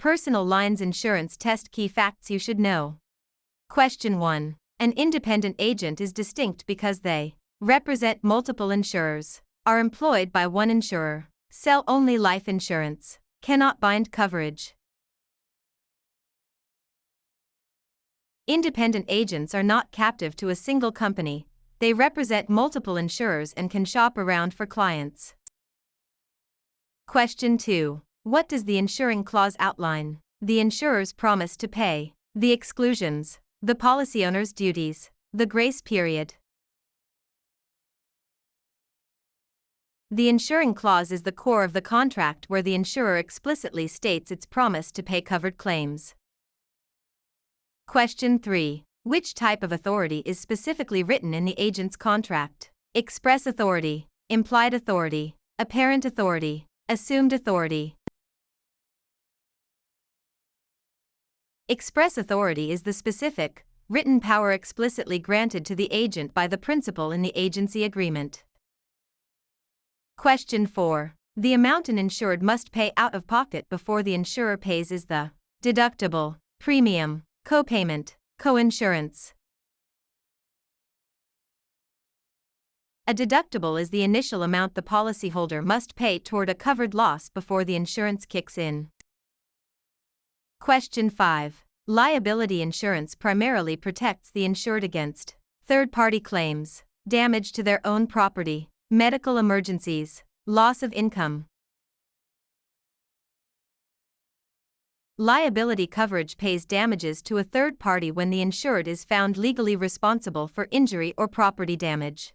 Personal lines insurance test key facts you should know. Question 1. An independent agent is distinct because they represent multiple insurers, are employed by one insurer, sell only life insurance, cannot bind coverage. Independent agents are not captive to a single company, they represent multiple insurers and can shop around for clients. Question 2. What does the insuring clause outline? The insurer's promise to pay, the exclusions, the policy owner's duties, the grace period. The insuring clause is the core of the contract where the insurer explicitly states its promise to pay covered claims. Question 3. Which type of authority is specifically written in the agent's contract? Express authority, implied authority, apparent authority, assumed authority. Express authority is the specific, written power explicitly granted to the agent by the principal in the agency agreement. Question 4. The amount an insured must pay out of pocket before the insurer pays is the deductible, premium, copayment, coinsurance. A deductible is the initial amount the policyholder must pay toward a covered loss before the insurance kicks in. Question 5. Liability insurance primarily protects the insured against third-party claims, damage to their own property, medical emergencies, loss of income. Liability coverage pays damages to a third party when the insured is found legally responsible for injury or property damage.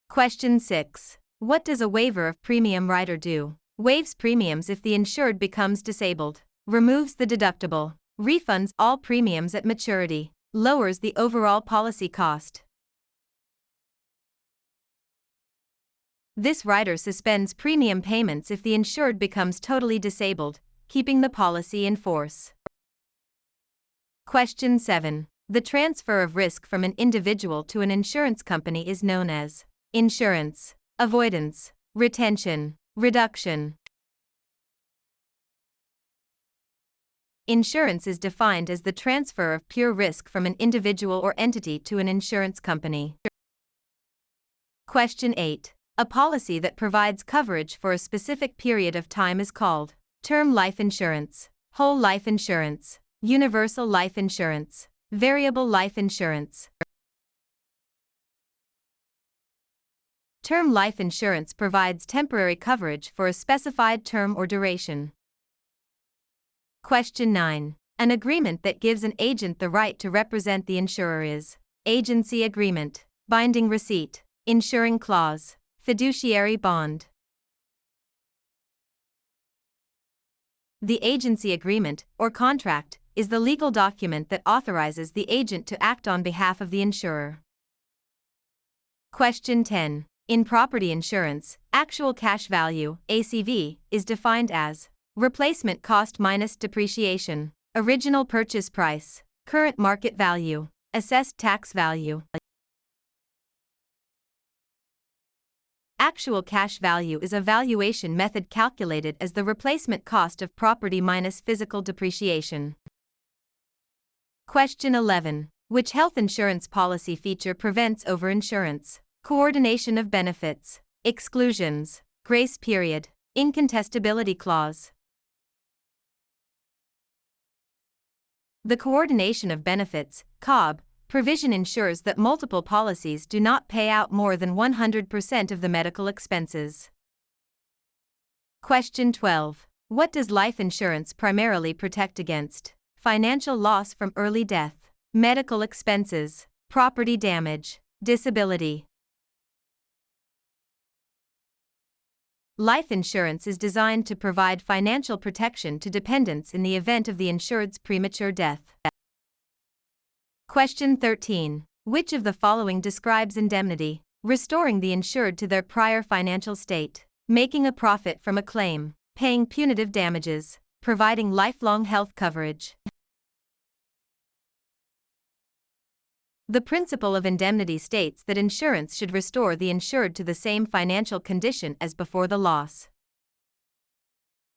Question 6. What does a waiver of premium rider do? Waives premiums if the insured becomes disabled, removes the deductible, refunds all premiums at maturity, lowers the overall policy cost. This rider suspends premium payments if the insured becomes totally disabled, keeping the policy in force. Question 7. The transfer of risk from an individual to an insurance company is known as insurance, avoidance, retention, reduction. Insurance is defined as the transfer of pure risk from an individual or entity to an insurance company. Question 8. A policy that provides coverage for a specific period of time is called term life insurance, whole life insurance, universal life insurance, variable life insurance. Term life insurance provides temporary coverage for a specified term or duration. Question 9. An agreement that gives an agent the right to represent the insurer is agency agreement, binding receipt, insuring clause, fiduciary bond. The agency agreement, or contract, is the legal document that authorizes the agent to act on behalf of the insurer. Question 10. In property insurance, actual cash value, ACV, is defined as replacement cost minus depreciation, original purchase price, current market value, assessed tax value. Actual cash value is a valuation method calculated as the replacement cost of property minus physical depreciation. Question 11. Which health insurance policy feature prevents overinsurance? Coordination of benefits, exclusions, grace period, incontestability clause. The coordination of benefits, COB, provision ensures that multiple policies do not pay out more than 100% of the medical expenses. Question 12. What does life insurance primarily protect against? Financial loss from early death, medical expenses, property damage, disability. Life insurance is designed to provide financial protection to dependents in the event of the insured's premature death. Question 13. Which of the following describes indemnity? Restoring the insured to their prior financial state, making a profit from a claim, paying punitive damages, providing lifelong health coverage. The principle of indemnity states that insurance should restore the insured to the same financial condition as before the loss.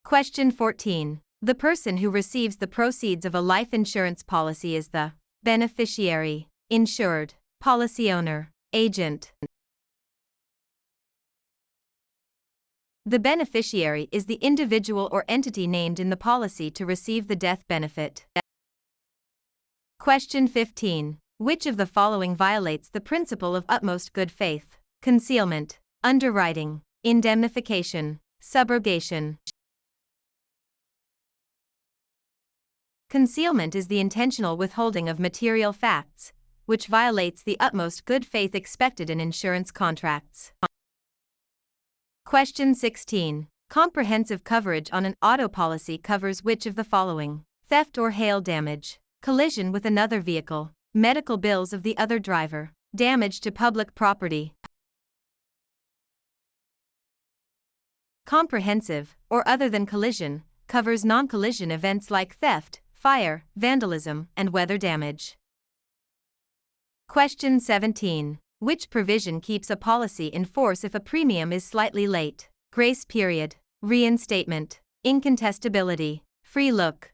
Question 14. The person who receives the proceeds of a life insurance policy is the beneficiary, insured, policy owner, agent. The beneficiary is the individual or entity named in the policy to receive the death benefit. Question 15. Which of the following violates the principle of utmost good faith? Concealment, underwriting, indemnification, subrogation. Concealment is the intentional withholding of material facts, which violates the utmost good faith expected in insurance contracts. Question 16. Comprehensive coverage on an auto policy covers which of the following? Theft or hail damage, collision with another vehicle, medical bills of the other driver, damage to public property. Comprehensive, or other than collision, covers non-collision events like theft, fire, vandalism, and weather damage. Question 17. Which provision keeps a policy in force if a premium is slightly late? Grace period, reinstatement, incontestability, free look.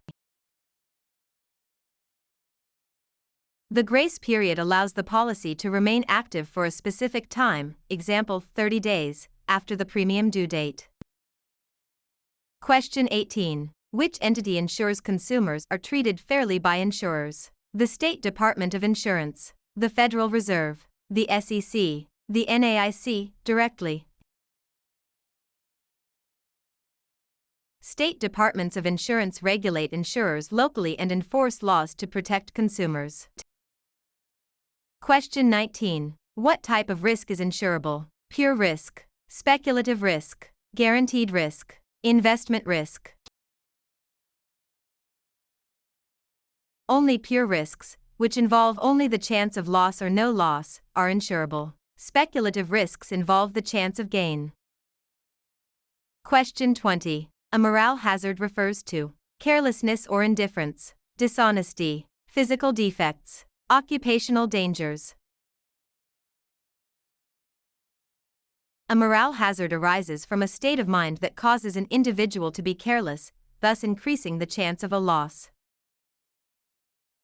The grace period allows the policy to remain active for a specific time, example 30 days, after the premium due date. Question 18. Which entity ensures consumers are treated fairly by insurers? The State Department of Insurance, the Federal Reserve, the SEC, the NAIC, directly. State departments of insurance regulate insurers locally and enforce laws to protect consumers. Question 19. What type of risk is insurable? Pure risk, speculative risk, guaranteed risk, investment risk. Only pure risks, which involve only the chance of loss or no loss, are insurable. Speculative risks involve the chance of gain. Question 20. A morale hazard refers to carelessness or indifference, dishonesty, physical defects, occupational dangers. A morale hazard arises from a state of mind that causes an individual to be careless, thus increasing the chance of a loss.